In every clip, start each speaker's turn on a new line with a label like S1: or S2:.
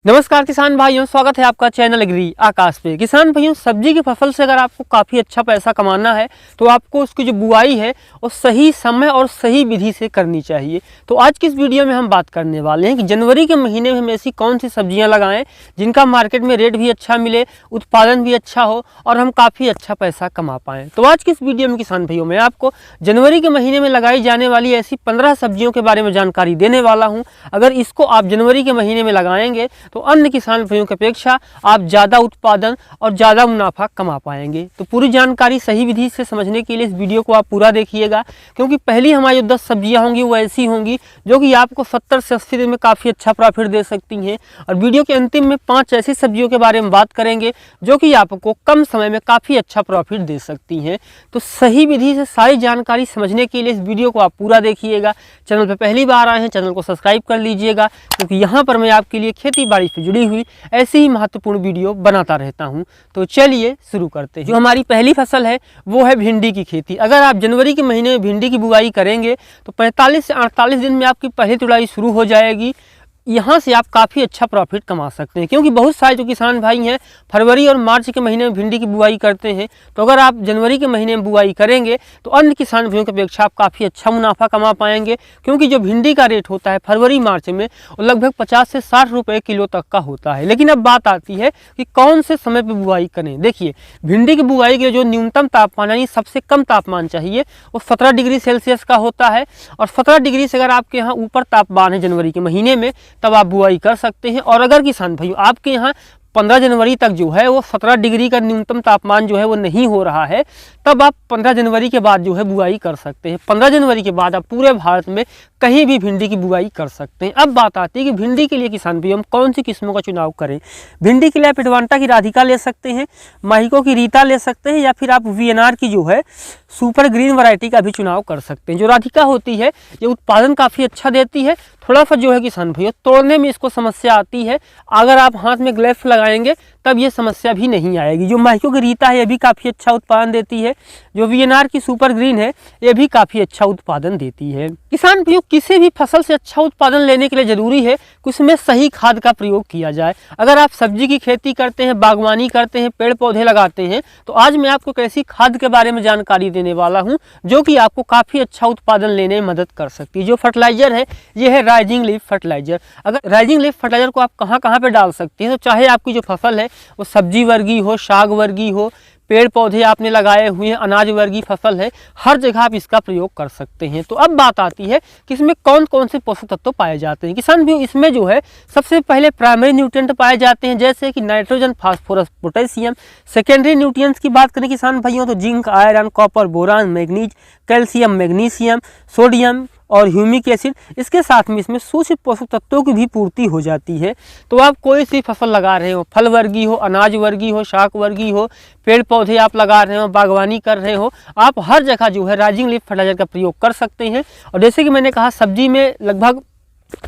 S1: नमस्कार किसान भाइयों, स्वागत है आपका चैनल एग्री आकाश पे। किसान भाइयों, सब्जी की फसल से अगर आपको काफ़ी अच्छा पैसा कमाना है तो आपको उसकी जो बुआई है वो सही समय और सही विधि से करनी चाहिए। तो आज की इस वीडियो में हम बात करने वाले हैं कि जनवरी के महीने में हम ऐसी कौन सी सब्जियां लगाएं जिनका मार्केट में रेट भी अच्छा मिले, उत्पादन भी अच्छा हो और हम काफ़ी अच्छा पैसा कमा पाएँ। तो आज की इस वीडियो में किसान भाइयों मैं आपको जनवरी के महीने में लगाई जाने वाली ऐसी 15 सब्जियों के बारे में जानकारी देने वाला हूँ। अगर इसको आप जनवरी के महीने में लगाएंगे तो अन्य किसान भाइयों की अपेक्षा आप ज़्यादा उत्पादन और ज़्यादा मुनाफा कमा पाएंगे। तो पूरी जानकारी सही विधि से समझने के लिए इस वीडियो को आप पूरा देखिएगा, क्योंकि पहली हमारी जो 10 सब्जियां होंगी वो ऐसी होंगी जो कि आपको 70 से 80 दिन में काफ़ी अच्छा प्रॉफिट दे सकती हैं। और वीडियो के अंतिम में 5 ऐसी सब्जियों के बारे में बात करेंगे जो कि आपको कम समय में काफ़ी अच्छा प्रॉफिट दे सकती हैं। तो सही विधि से सारी जानकारी समझने के लिए इस वीडियो को आप पूरा देखिएगा। चैनल पर पहली बार आए हैं, चैनल को सब्सक्राइब कर लीजिएगा, क्योंकि यहाँ पर मैं आपके लिए खेती बाड़ी से जुड़ी हुई ऐसी ही महत्वपूर्ण वीडियो बनाता रहता हूं। तो चलिए शुरू करते हैं। जो हमारी पहली फसल है वो है भिंडी की खेती। अगर आप जनवरी के महीने में भिंडी की बुआई करेंगे तो 45 से 48 दिन में आपकी पहली तुड़ाई शुरू हो जाएगी। यहाँ से आप काफ़ी अच्छा प्रॉफिट कमा सकते हैं, क्योंकि बहुत सारे जो किसान भाई हैं फरवरी और मार्च के महीने में भिंडी की बुआई करते हैं। तो अगर आप जनवरी के महीने में बुआई करेंगे तो अन्य किसान भाइयों की अपेक्षा आप काफ़ी अच्छा मुनाफा कमा पाएंगे, क्योंकि जो भिंडी का रेट होता है फरवरी मार्च में वो लगभग 50 से 60 रुपये किलो तक का होता है। लेकिन अब बात आती है कि कौन से समय पर बुआई करें। देखिए, भिंडी की बुआई के लिए जो न्यूनतम तापमान यानी सबसे कम तापमान चाहिए वो 17 डिग्री सेल्सियस का होता है। और 17 डिग्री से अगर आपके यहाँ ऊपर तापमान है जनवरी के महीने में तब आप बुआई कर सकते हैं। और अगर किसान भाइयों आपके यहाँ 15 जनवरी तक जो है वो 17 डिग्री का न्यूनतम तापमान जो है वो नहीं हो रहा है, तब आप 15 जनवरी के बाद जो है बुआई कर सकते हैं। 15 जनवरी के बाद आप पूरे भारत में कहीं भी भिंडी की बुआई कर सकते हैं। अब बात आती है कि भिंडी के लिए किसान भाइयों हम कौन सी किस्मों का चुनाव करें। भिंडी के लिए आप एडवांटा की राधिका ले सकते हैं, माहिको की रीता ले सकते हैं, या फिर आप वीएनआर की जो है सुपर ग्रीन वैरायटी का भी चुनाव कर सकते हैं। जो राधिका होती है ये उत्पादन काफ़ी अच्छा देती है। थोड़ा सा जो है किसान भाइयों तोड़ने में इसको समस्या आती है, अगर आप हाथ में ग्लव्स लगाएंगे तब ये समस्या भी नहीं आएगी। जो माहिको की रीता है ये भी काफ़ी अच्छा उत्पादन देती है। जो वीएनआर की सुपर ग्रीन है ये भी काफ़ी अच्छा उत्पादन देती है। किसान भाइयों किसी भी फसल से अच्छा उत्पादन लेने के लिए ज़रूरी है कि उसमें सही खाद का प्रयोग किया जाए। अगर आप सब्जी की खेती करते हैं, बागवानी करते हैं, पेड़ पौधे लगाते हैं, तो आज मैं आपको एक ऐसी खाद के बारे में जानकारी देने वाला हूं जो कि आपको काफ़ी अच्छा उत्पादन लेने में मदद कर सकती है। जो फर्टिलाइजर है ये है राइजिंग लीफ फर्टिलाइजर। अगर राइजिंग लीफ फर्टिलाइजर को आप कहाँ कहाँ पे डाल सकते हैं, तो चाहे आपकी जो फसल है वो सब्जी वर्गीय हो, शाक वर्गीय हो, पेड़ पौधे आपने लगाए हुए हैं, अनाज वर्गीय फसल है, हर जगह आप इसका प्रयोग कर सकते हैं। तो अब बात आती है कि इसमें कौन कौन से पोषक तत्व पाए जाते हैं। किसान भी इसमें जो है सबसे पहले प्राइमरी न्यूट्रिएंट पाए जाते हैं, जैसे कि nitrogen, phosphorus, potassium. Secondary nutrients की बात करें किसान भाइयों तो zinc, iron, copper, boron, manganese, calcium, magnesium, sodium और ह्यूमिक एसिड। इसके साथ में इसमें सूक्ष्म पोषक तत्वों की भी पूर्ति हो जाती है। तो आप कोई सी फसल लगा रहे हो, फल वर्गीय हो, अनाज वर्गीय हो, शाक वर्गीय हो, पेड़ पौधे आप लगा रहे हो, बागवानी कर रहे हो, आप हर जगह जो है राइजिंग लीफ फर्टिलाइजर का प्रयोग कर सकते हैं। और जैसे कि मैंने कहा सब्जी में लगभग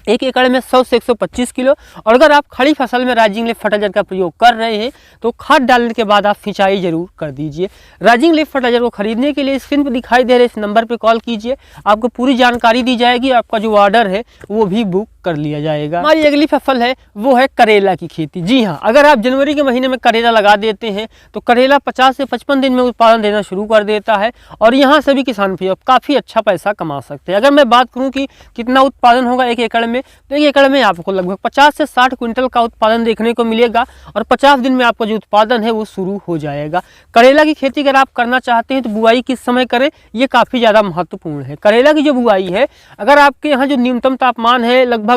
S1: 1 एकड़ में 100 से 125 किलो। और अगर आप खड़ी फसल में राइजिंग लीफ फर्टिलाइजर का प्रयोग कर रहे हैं तो खाद डालने के बाद आप सिंचाई जरूर कर दीजिए। राइजिंग लीफ फर्टिलाइजर को खरीदने के लिए स्क्रीन पर दिखाई दे रहे इस नंबर पर कॉल कीजिए, आपको पूरी जानकारी दी जाएगी, आपका जो ऑर्डर है वो भी बुक कर लिया जाएगा। हमारी अगली फसल है वो है करेला की खेती। जी हाँ, अगर आप जनवरी के महीने में करेला लगा देते हैं तो करेला 50 से 55 दिन में उत्पादन देना शुरू कर देता है, और यहाँ से भी किसान भी काफ़ी अच्छा पैसा कमा सकते हैं। अगर मैं बात करूँ कि कितना उत्पादन होगा 1 एकड़ में, तो 1 एकड़ में आपको लगभग 50 से 60 क्विंटल का उत्पादन देखने को मिलेगा, और 50 दिन में आपका जो उत्पादन है वो शुरू हो जाएगा। करेला की खेती अगर आप करना चाहते हैं तो बुआई किस समय करें ये काफ़ी ज़्यादा महत्वपूर्ण है। करेला की जो बुआई है, अगर आपके यहाँ जो न्यूनतम तापमान है लगभग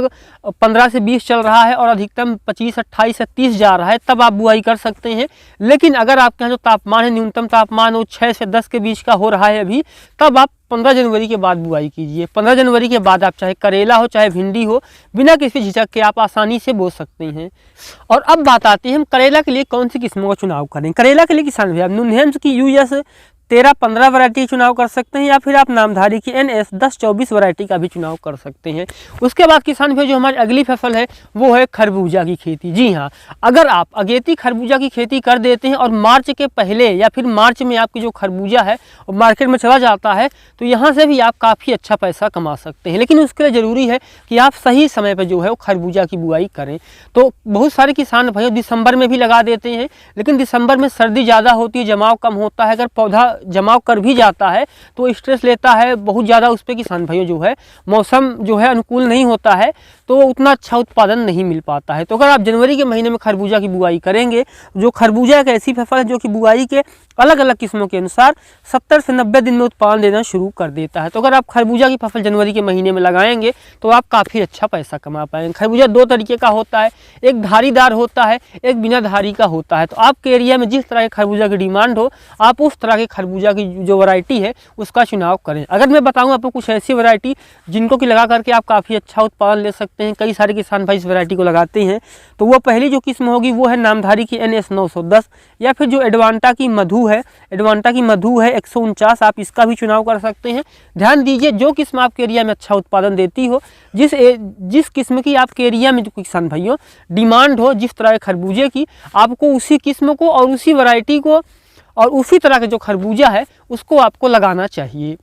S1: 15 से 20 चल रहा है और अधिकतम 25, 28 से 30 जा रहा है, तब आप बुआई कर सकते हैं। लेकिन अगर आपके यहाँ जो तापमान है, न्यूनतम तापमान वो 6 से 10 के बीच का हो रहा है अभी, तब आप 15 जनवरी के बाद बुआई कीजिए। 15 जनवरी के बाद आप चाहे करेला हो चाहे भिंडी हो, बिना किसी झिझक के आप आसानी से बो सकते हैं। और अब बात आती है हम करेला के लिए कौन सी किस्मों का चुनाव करें। करेला के लिए किसान भैया नुनहेंस की US 13-15 वैरायटी चुनाव कर सकते हैं, या फिर आप नामधारी की NS 10-24 वैरायटी का भी चुनाव कर सकते हैं। उसके बाद किसान भाई जो हमारी अगली फसल है वो है खरबूजा की खेती। जी हाँ, अगर आप अगेती खरबूजा की खेती कर देते हैं और मार्च के पहले या फिर मार्च में आपकी जो खरबूजा है वो मार्केट में चला जाता है, तो यहाँ से भी आप काफ़ी अच्छा पैसा कमा सकते हैं। लेकिन उसके लिए ज़रूरी है कि आप सही समय पर जो है वो खरबूजा की बुआई करें। तो बहुत सारे किसान भाई दिसंबर में भी लगा देते हैं, लेकिन दिसंबर में सर्दी ज़्यादा होती है, जमाव कम होता है। अगर पौधा जमाव कर भी जाता है तो स्ट्रेस लेता है बहुत ज़्यादा उस पर किसान भाइयों, जो है मौसम जो है अनुकूल नहीं होता है, तो उतना अच्छा उत्पादन नहीं मिल पाता है। तो अगर आप जनवरी के महीने में खरबूजा की बुआई करेंगे, जो खरबूजा एक ऐसी फसल है जो कि बुआई के अलग अलग किस्मों के अनुसार 70 से 90 दिन में उत्पादन देना शुरू कर देता है। तो अगर आप खरबूजा की फसल जनवरी के महीने में लगाएंगे तो आप काफ़ी अच्छा पैसा कमा पाएंगे। खरबूजा 2 तरीके का होता है, एक धारीदार होता है, एक बिना धारी का होता है। तो आपके एरिया में जिस तरह के खरबूजा की डिमांड हो, आप उस तरह के खरबूजा की जो वैरायटी है उसका चुनाव करें। अगर मैं बताऊँ आपको कुछ ऐसी वैरायटी जिनको कि लगा करके आप काफ़ी अच्छा उत्पादन ले सकते हैं, कई सारे किसान भाई इस वैरायटी को लगाते हैं, तो वो पहली जो किस्म होगी वो है नामधारी की NS 910, या फिर जो एडवांटा की मधु है, एडवांटा की मधु है 149, आप इसका भी चुनाव कर सकते हैं। ध्यान दीजिए, जो किस्म आपके एरिया में अच्छा उत्पादन देती हो, जिस किस्म की आपके एरिया में जो किसान भाइयों डिमांड हो, जिस तरह के खरबूजे की, आपको उसी किस्म को और उसी वैरायटी को और उसी तरह के जो खरबूजा है उसको आपको लगाना चाहिए।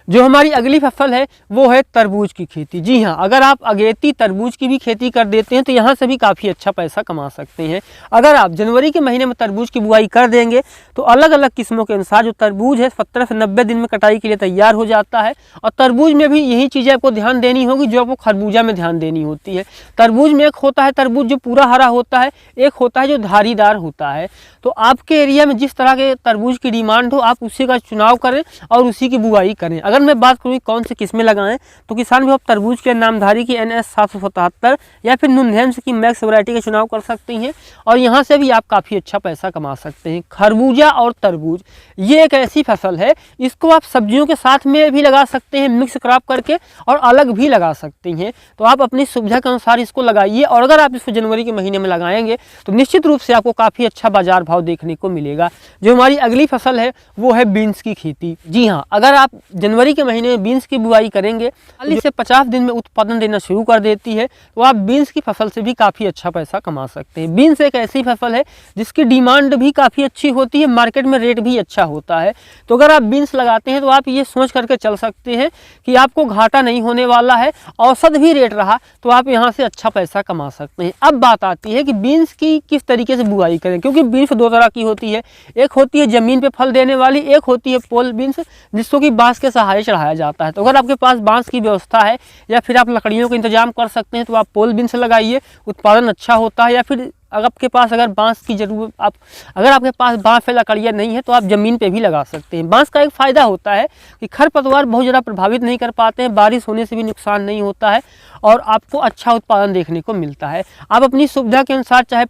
S1: जो हमारी अगली फसल है वो है तरबूज की खेती। जी हाँ, अगर आप अगेती तरबूज की भी खेती कर देते हैं तो यहाँ से भी काफ़ी अच्छा पैसा कमा सकते हैं। अगर आप जनवरी के महीने में तरबूज की बुआई कर देंगे तो अलग अलग किस्मों के अनुसार जो तरबूज है 17 से 90 दिन में कटाई के लिए तैयार हो जाता है। और तरबूज में भी यही चीज़ें आपको ध्यान देनी होगी जो आपको खरबूजा में ध्यान देनी होती है। तरबूज में एक होता है तरबूज जो पूरा हरा होता है, एक होता है जो धारीदार होता है। तो आपके एरिया में जिस तरह के तरबूज की डिमांड हो, आप उसी का चुनाव करें और उसी की बुआई करें। अगर मैं बात करूँ कौन से किस्में लगाएं, तो किसान भी आप तरबूज के नामधारी की NS 777 या फिर नुनहेम्स की मैक्स वैरायटी का चुनाव कर सकते हैं, और यहाँ से भी आप काफ़ी अच्छा पैसा कमा सकते हैं। खरबूजा और तरबूज ये एक ऐसी फसल है, इसको आप सब्जियों के साथ में भी लगा सकते हैं मिक्स क्रॉप करके, और अलग भी लगा सकते हैं। तो आप अपनी सुविधा के अनुसार इसको लगाइए, और अगर आप इसको जनवरी के महीने में लगाएंगे तो निश्चित रूप से आपको काफ़ी अच्छा बाजार भाव देखने को मिलेगा। जो हमारी अगली फसल है वो है बीन्स की खेती। जी हाँ, अगर आप जनवरी के महीने में बीन्स की बुआई करेंगे, 40 से 50 दिन में उत्पादन देना शुरू कर देती है, तो आप बीन्स की फसल से भी काफ़ी अच्छा पैसा कमा सकते हैं। बीन्स एक ऐसी फसल है जिसकी डिमांड भी काफ़ी अच्छी होती है, मार्केट में रेट भी अच्छा होता है। तो अगर आप बीन्स लगाते हैं तो आप ये सोच करके चल सकते हैं कि आपको घाटा नहीं होने वाला है, औसत भी रेट रहा तो आप यहाँ से अच्छा पैसा कमा सकते हैं। अब बात आती है कि बीन्स की किस तरीके से बुआई करें, क्योंकि बीन्स 2 तरह की होती है। एक होती है ज़मीन पे फल देने वाली, एक होती है पोल बीन्स जिसको कि बांस के सहारे चढ़ाया जाता है। तो अगर आपके पास बांस की व्यवस्था है या फिर आप लकड़ियों का इंतजाम कर सकते हैं तो आप पोल बीन्स लगाइए, उत्पादन अच्छा होता है। या फिर अगर आपके पास बांस की जरूरत अगर आपके पास बांस या लकड़ियाँ नहीं है तो आप ज़मीन पे भी लगा सकते हैं। बांस का एक फ़ायदा होता है कि खरपतवार बहुत ज़्यादा प्रभावित नहीं कर पाते हैं, बारिश होने से भी नुकसान नहीं होता है, और आपको अच्छा उत्पादन देखने को मिलता है। आप अपनी सुविधा के अनुसार चाहे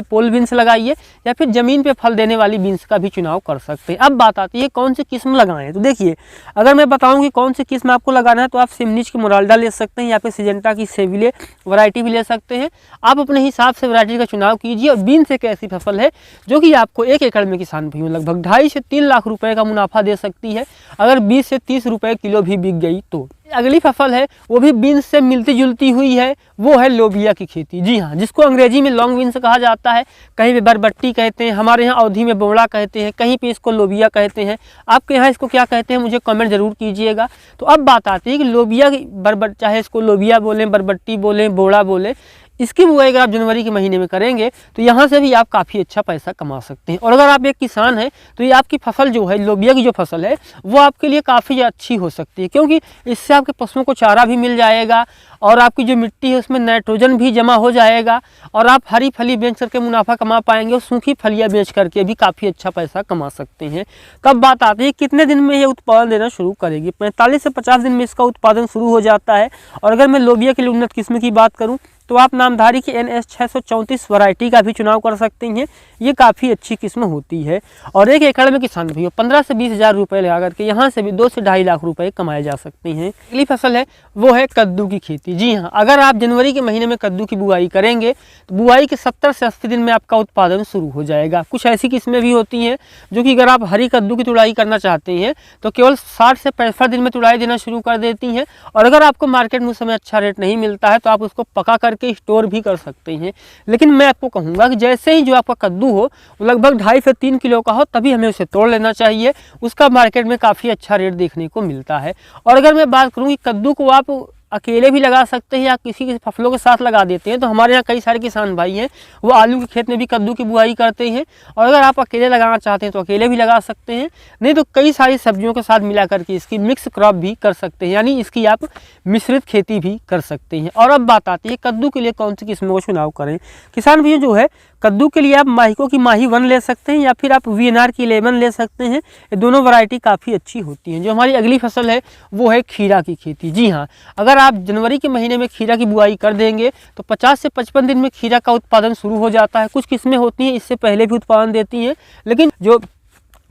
S1: पोल बीन्स लगाइए या फिर ज़मीन पे फल देने वाली बीन्स का भी चुनाव कर सकते हैं। अब बात आती है कौन सी किस्म लगाएं। तो देखिए, अगर मैं बताऊं कि कौन सी किस्म आपको लगाना है तो आप सिमनिच की मोराल्डा ले सकते हैं, या फिर सिजेंटा की सेविले वैरायटी भी ले सकते हैं। आप अपने हिसाब से वैरायटी का चुनाव कीजिए। और बीन्स एक ऐसी फसल है जो कि आपको 1 एकड़ में किसान भाइयों लगभग 2.5 से 3 लाख रुपए का मुनाफा दे सकती है, अगर 20 से 30 रुपए किलो भी बिक गई तो। अगली फसल है वो भी बीन्स से मिलती जुलती हुई है, वो है लोबिया की खेती। जी हाँ, जिसको अंग्रेजी में लॉन्ग बीन्स कहा जाता है, कहीं पे बरबट्टी कहते हैं, हमारे यहाँ अवधी में बोड़ा कहते हैं, कहीं पे इसको लोबिया कहते हैं। आपके यहाँ इसको क्या कहते हैं मुझे कमेंट जरूर कीजिएगा। तो अब बात आती है कि लोबिया की चाहे इसको लोबिया बोलें, बरबट्टी बोलें, बोड़ा बोलें, इसकी बुआई अगर आप जनवरी के महीने में करेंगे तो यहाँ से भी आप काफ़ी अच्छा पैसा कमा सकते हैं। और अगर आप एक किसान हैं तो ये आपकी फसल जो है लोबिया की जो फसल है वो आपके लिए काफ़ी अच्छी हो सकती है, क्योंकि इससे आपके पशुओं को चारा भी मिल जाएगा और आपकी जो मिट्टी है उसमें नाइट्रोजन भी जमा हो जाएगा, और आप हरी फली बेच करके मुनाफा कमा पाएंगे, और सूखी फलियाँ बेच करके भी काफ़ी अच्छा पैसा कमा सकते हैं। तब बात आती है कितने दिन में ये उत्पादन देना शुरू करेगी। 45 से 50 दिन में इसका उत्पादन शुरू हो जाता है। और अगर मैं लोबिया के लिए उन्नत किस्म की बात करूँ तो आप नामधारी की NS 634 वैरायटी का भी चुनाव कर सकते हैं। ये काफ़ी अच्छी किस्म होती है, और 1 एकड़ में किसान भैया 15 से 20 हज़ार रुपये लगा करके यहाँ से भी 2 से 2.5 लाख रुपए कमाए जा सकते हैं। अगली फसल है वो है कद्दू की खेती। खेती। जी हाँ, अगर आप जनवरी के महीने में कद्दू की बुआई करेंगे तो बुआई के 70 से 80 दिन में आपका उत्पादन शुरू हो जाएगा। कुछ ऐसी किस्में भी होती हैं जो कि अगर आप हरी कद्दू की तुड़ाई करना चाहते हैं तो केवल 60 से 65 दिन में तुड़ाई देना शुरू कर देती हैं। और अगर आपको मार्केट में उस समय अच्छा रेट नहीं मिलता है तो आप उसको पका करके स्टोर भी कर सकते हैं। लेकिन मैं आपको कहूँगा कि जैसे ही जो आपका कद्दू हो वो लगभग 2.5 से 3 किलो का हो तभी हमें उसे तोड़ लेना चाहिए। उसका मार्केट में काफ़ी अच्छा रेट देखने को मिलता है। और अगर मैं बात करूँ कि कद्दू को आप अकेले भी लगा सकते हैं या किसी फसलों के साथ लगा देते हैं, तो हमारे यहाँ कई सारे किसान भाई हैं वो आलू के खेत में भी कद्दू की बुआई करते हैं। और अगर आप अकेले लगाना चाहते हैं तो अकेले भी लगा सकते हैं, नहीं तो कई सारी सब्जियों के साथ मिला करके इसकी मिक्स क्रॉप भी कर सकते हैं, यानी इसकी आप मिश्रित खेती भी कर सकते हैं। और अब बात आती है कद्दू के लिए कौन सी किस्मों का चुनाव करें। किसान भैया जो है कद्दू के लिए आप माहिको की माही 1 ले सकते हैं या फिर आप VNR की 11 ले सकते हैं। ये दोनों वैरायटी काफ़ी अच्छी होती हैं। जो हमारी अगली फसल है वो है खीरा की खेती। जी हाँ, अगर आप जनवरी के महीने में खीरा की बुआई कर देंगे तो 50 से 55 दिन में खीरा का उत्पादन शुरू हो जाता है। कुछ किस्में होती हैं इससे पहले भी उत्पादन देती हैं, लेकिन जो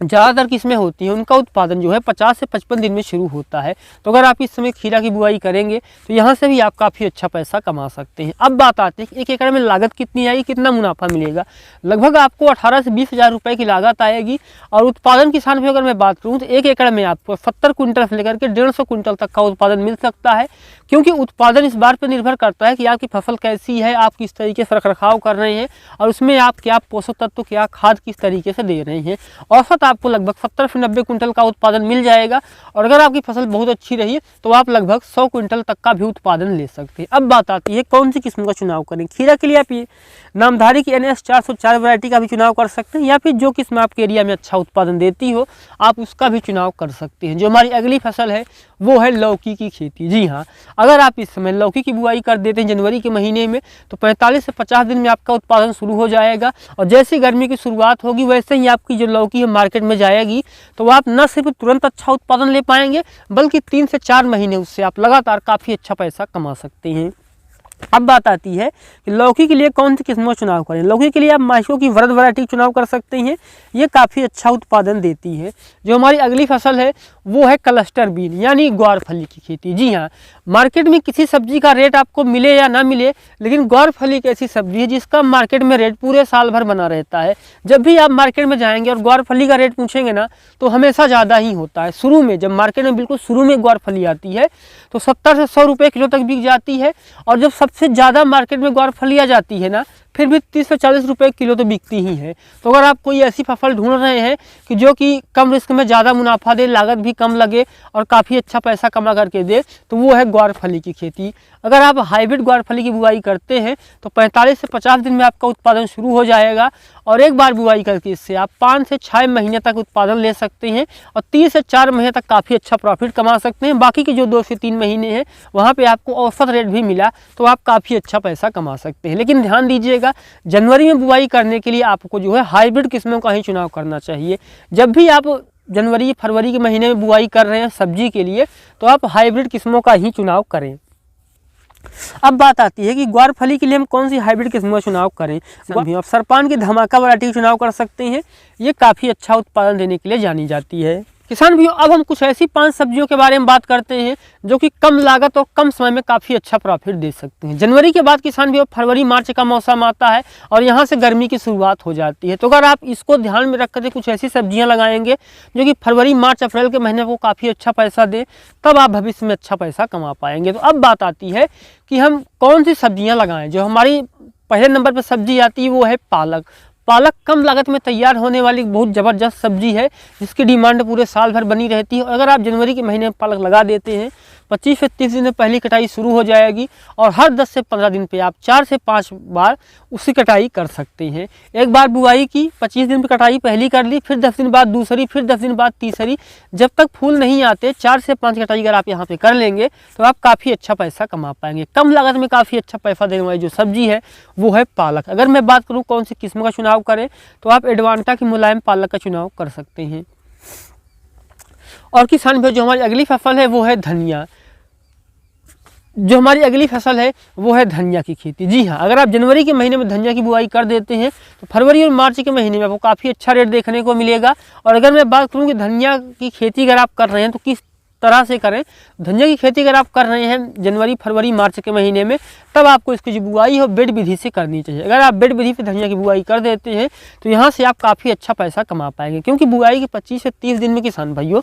S1: ज़्यादातर किस्में होती हैं उनका उत्पादन जो है 50 से 55 दिन में शुरू होता है। तो अगर आप इस समय खीरा की बुआई करेंगे तो यहाँ से भी आप काफ़ी अच्छा पैसा कमा सकते हैं। अब बात आती है कि 1 एकड़ में लागत कितनी आएगी, कितना मुनाफा मिलेगा। लगभग आपको 18 से 20 हज़ार रुपये की लागत आएगी। और उत्पादन किसान भी अगर मैं बात करूँ तो 1 एकड़ में आपको 70 कुंटल से लेकर के 150 कुंटल तक का उत्पादन मिल सकता है। क्योंकि उत्पादन इस बात पर निर्भर करता है कि आपकी फसल कैसी है, आप किस तरीके से रखरखाव कर रहे हैं और उसमें आप क्या पोषक तत्व, क्या खाद किस तरीके से दे रहे हैं। औसत आपको लगभग 70 से 90 कुंटल का उत्पादन मिल जाएगा। और अगर आपकी फसल बहुत अच्छी रही तो आप लगभग 100 कुंटल तक का भी उत्पादन ले सकते हैं। अब बात आती है कौन सी किस्म का चुनाव करें। खीरा के लिए आप ये नामधारी की NS 404 वैरायटी का भी चुनाव कर सकते हैं या फिर जो किस्म आपके एरिया में अच्छा उत्पादन देती हो आप उसका भी चुनाव कर सकते हैं। जो हमारी अगली फसल है वो है लौकी की खेती। जी हाँ, अगर आप इस समय लौकी की बुआई कर देते हैं जनवरी के महीने में तो 45 से 50 दिन में आपका उत्पादन शुरू हो जाएगा। और जैसे गर्मी की शुरुआत होगी वैसे ही आपकी जो लौकी है मार्केट में जाएगी तो आप न सिर्फ तुरंत अच्छा उत्पादन ले पाएंगे बल्कि 3 से 4 महीने उससे आप लगातार काफ़ी अच्छा पैसा कमा सकते हैं। अब बात आती है कि लौकी के लिए कौन सी किस्मों का चुनाव करें। लौकी के लिए आप माहिको की वरद वैरायटी चुनाव कर सकते हैं, ये काफ़ी अच्छा उत्पादन देती है। जो हमारी अगली फसल है वो है क्लस्टर बीन यानी ग्वारफली की खेती। जी हाँ, मार्केट में किसी सब्जी का रेट आपको मिले या ना मिले, लेकिन ग्वारफली एक ऐसी सब्जी है जिसका मार्केट में रेट पूरे साल भर बना रहता है। जब भी आप मार्केट में जाएंगे और ग्वारफली का रेट पूछेंगे ना तो हमेशा ज़्यादा ही होता है। शुरू में जब मार्केट में बिल्कुल शुरू में ग्वारफली आती है तो 70 से 100 रुपये किलो तक बिक जाती है। और जब सबसे ज़्यादा मार्केट में ग्वारफली आ जाती है ना फिर भी 30 से 40 रुपये किलो तो बिकती ही है। तो अगर आप कोई ऐसी फसल ढूंढ रहे हैं कि जो कि कम रिस्क में ज़्यादा मुनाफा दे, लागत भी कम लगे और काफ़ी अच्छा पैसा कमा करके दे, तो वो है ग्वारफली की खेती। अगर आप हाइब्रिड ग्वारफली की बुआई करते हैं तो 45 से 50 दिन में आपका उत्पादन शुरू हो जाएगा। और एक बार बुआई करके इससे आप 5 से 6 महीने तक उत्पादन ले सकते हैं और 3 से 4 महीने तक काफ़ी अच्छा प्रॉफिट कमा सकते हैं। बाकी के जो 2 से 3 महीने हैं वहाँ पे आपको औसत रेट भी मिला तो आप काफ़ी अच्छा पैसा कमा सकते हैं। लेकिन ध्यान दीजिएगा, जनवरी में बुआई करने के लिए आपको जो है हाइब्रिड किस्मों का ही चुनाव करना चाहिए। जब भी आप जनवरी फरवरी के महीने में बुआई कर रहे हैं सब्जी के लिए तो आप हाइब्रिड किस्मों का ही चुनाव करें। अब बात आती है कि ग्वारफली के लिए हम कौन सी हाइब्रिड किस्म का चुनाव करें। आप सरपान की धमाका वैरायटी का चुनाव कर सकते हैं, ये काफ़ी अच्छा उत्पादन देने के लिए जानी जाती है। किसान भाइयों, अब हम कुछ ऐसी 5 सब्जियों के बारे में बात करते हैं जो कि कम लागत और कम समय में काफ़ी अच्छा प्रॉफिट दे सकते हैं। जनवरी के बाद किसान भाइयों फरवरी मार्च का मौसम आता है और यहाँ से गर्मी की शुरुआत हो जाती है। तो अगर आप इसको ध्यान में रख कर कुछ ऐसी सब्जियाँ लगाएंगे जो कि फरवरी मार्च अप्रैल के महीने को काफ़ी अच्छा पैसा दे, तब आप भविष्य में अच्छा पैसा कमा पाएंगे। तो अब बात आती है कि हम कौन सी सब्जियाँ लगाएं। जो हमारी पहले नंबर पर सब्जी आती है वो है पालक। पालक कम लागत में तैयार होने वाली बहुत ज़बरदस्त सब्जी है जिसकी डिमांड पूरे साल भर बनी रहती है। और अगर आप जनवरी के महीने में पालक लगा देते हैं 25 से 30 दिन में पहली कटाई शुरू हो जाएगी और हर 10 से 15 दिन पे आप 4 से 5 बार उसकी कटाई कर सकते हैं। एक बार बुआई की 25 दिन पे कटाई पहली कर ली, फिर 10 दिन बाद दूसरी, फिर 10 दिन बाद तीसरी। जब तक फूल नहीं आते 4 से 5 कटाई अगर आप यहाँ पे कर लेंगे तो आप काफ़ी अच्छा पैसा कमा पाएंगे। कम लागत में काफ़ी अच्छा पैसा देने वाली जो सब्जी है वो है पालक। अगर मैं बात करूँ कौन सी किस्म का चुनाव करें तो आप एडवांटा की मुलायम पालक का चुनाव कर सकते हैं। और किसान भाई, जो हमारी अगली फसल है वो है धनिया। जो हमारी अगली फसल है वो है धनिया की खेती। जी हाँ, अगर आप जनवरी के महीने में धनिया की बुआई कर देते हैं तो फरवरी और मार्च के महीने में आपको काफ़ी अच्छा रेट देखने को मिलेगा। और अगर मैं बात करूँ कि धनिया की खेती अगर आप कर रहे हैं तो किस तरह से करें। धनिया की खेती अगर आप कर रहे हैं जनवरी, फरवरी, मार्च के महीने में, तब आपको इसकी जो बुआई है बेड विधि से करनी चाहिए। अगर आप बेड विधि पे धनिया की बुआई कर देते हैं तो यहाँ से आप काफ़ी अच्छा पैसा कमा पाएंगे, क्योंकि बुआई के 25 से 30 दिन में किसान भाइयों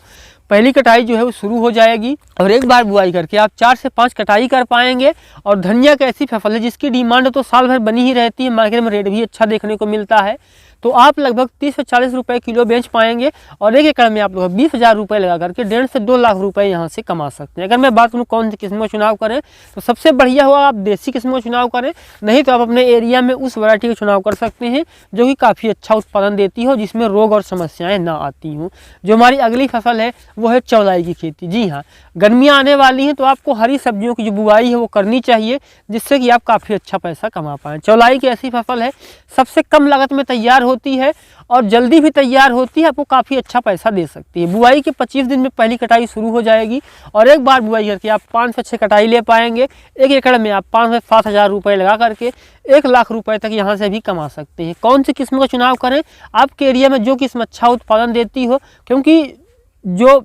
S1: पहली कटाई जो है वो शुरू हो जाएगी और एक बार बुआई करके आप 4 से 5 कटाई कर पाएंगे। और धनिया एक ऐसी फसल है जिसकी डिमांड तो साल भर बनी ही रहती है, मार्केट में रेट भी अच्छा देखने को मिलता है। तो आप लगभग 30 से 40 रुपए किलो बेच पाएंगे और 1 एकड़ में आप लोग 20,000 रुपये लगा करके 1.5 से 2 लाख रुपए यहाँ से कमा सकते हैं। अगर मैं बात करूँ कौन सी किस्म का चुनाव करें, तो सबसे बढ़िया हुआ आप देसी किस्म का चुनाव करें, नहीं तो आप अपने एरिया में उस वैरायटी का चुनाव कर सकते हैं जो कि काफ़ी अच्छा उत्पादन देती हो, जिसमें रोग और समस्याएं ना आती हों। जो हमारी अगली फसल है वो है चौलाई की खेती। जी हाँ, गर्मियाँ आने वाली हैं तो आपको हरी सब्जियों की जो बुआई है वो करनी चाहिए, जिससे कि आप काफ़ी अच्छा पैसा कमा पाएँ। चौलाई की ऐसी फसल है सबसे कम लागत में तैयार होती है और जल्दी भी तैयार होती है, आपको काफ़ी अच्छा पैसा दे सकती है। बुआई के 25 दिन में पहली कटाई शुरू हो जाएगी और एक बार बुआई करके आप 5 से 6 कटाई ले पाएंगे। 1 एकड़ में आप 5 से 7 हज़ार रुपये लगा करके 1 लाख रुपए तक यहाँ से भी कमा सकते हैं। कौन सी किस्म का चुनाव करें, आपके एरिया में जो किस्म अच्छा उत्पादन देती हो, क्योंकि जो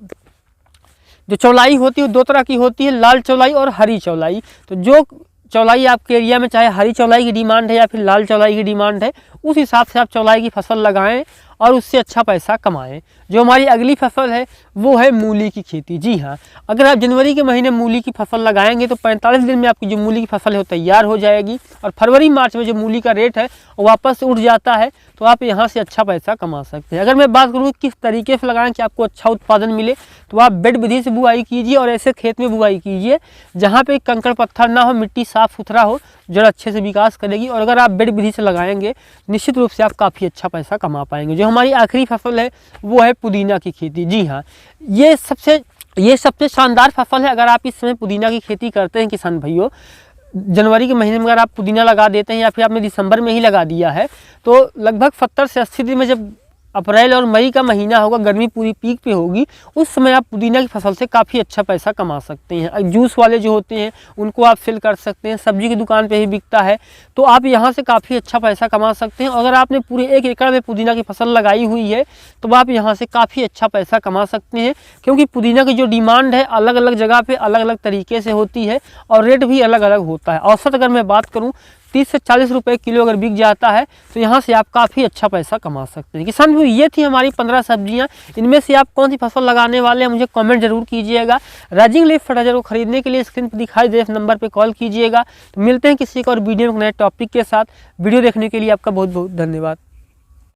S1: चौलाई होती है 2 तरह की होती है, लाल चौलाई और हरी चौलाई। तो जो चौलाई आपके एरिया में चाहे हरी चौलाई की डिमांड है या फिर लाल चौलाई की डिमांड है, उस हिसाब से आप चौलाई की फसल लगाएं और उससे अच्छा पैसा कमाएं। जो हमारी अगली फसल है वो है मूली की खेती। जी हाँ, अगर आप जनवरी के महीने मूली की फसल लगाएंगे तो 45 दिन में आपकी जो मूली की फसल है वो तैयार हो जाएगी और फरवरी मार्च में जो मूली का रेट है वो वापस से उठ जाता है, तो आप यहाँ से अच्छा पैसा कमा सकते हैं। अगर मैं बात करूँ किस तरीके से लगाएं कि आपको अच्छा उत्पादन मिले, तो आप बेड विधि से बुआई कीजिए और ऐसे खेत में बुआई कीजिए जहाँ पे कंकड़ पत्थर ना हो, मिट्टी साफ सुथरा हो, जड़ अच्छे से विकास करेगी। और अगर आप बेड विधि से लगाएंगे निश्चित रूप से आप काफ़ी अच्छा पैसा कमा पाएंगे। जो हमारी आखिरी फसल है वो है पुदीना की खेती। जी हाँ, ये सबसे शानदार फसल है। अगर आप इस समय पुदीना की खेती करते हैं किसान भाइयों, जनवरी के महीने में अगर आप पुदीना लगा देते हैं या फिर आपने दिसंबर में ही लगा दिया है, तो लगभग 70 से 80 दिन में जब अप्रैल और मई का महीना होगा, गर्मी पूरी पीक पे होगी, उस समय आप पुदीना की फसल से काफ़ी अच्छा पैसा कमा सकते हैं। जूस वाले जो होते हैं उनको आप सेल कर सकते हैं, सब्जी की दुकान पे ही बिकता है, तो आप यहाँ से काफ़ी अच्छा पैसा कमा सकते हैं। अगर आपने पूरे 1 एकड़ में पुदीना की फसल लगाई हुई है तो आप यहाँ से काफ़ी अच्छा पैसा कमा सकते हैं, क्योंकि पुदीना की जो डिमांड है अलग अलग जगह पर अलग अलग तरीके से होती है और रेट भी अलग अलग होता है। औसत अगर मैं बात करूँ 30 से 40 रुपए किलो अगर बिक जाता है तो यहाँ से आप काफ़ी अच्छा पैसा कमा सकते हैं। किसान भाई, ये थी हमारी 15 सब्जियाँ। इनमें से आप कौन सी फसल लगाने वाले हैं मुझे कमेंट जरूर कीजिएगा। राइजिंग लीफ फर्टिलाइजर को खरीदने के लिए स्क्रीन पर दिखाई दे इस नंबर पर कॉल कीजिएगा। तो मिलते हैं किसी एक और वीडियो में नए टॉपिक के साथ। वीडियो देखने के लिए आपका बहुत बहुत धन्यवाद।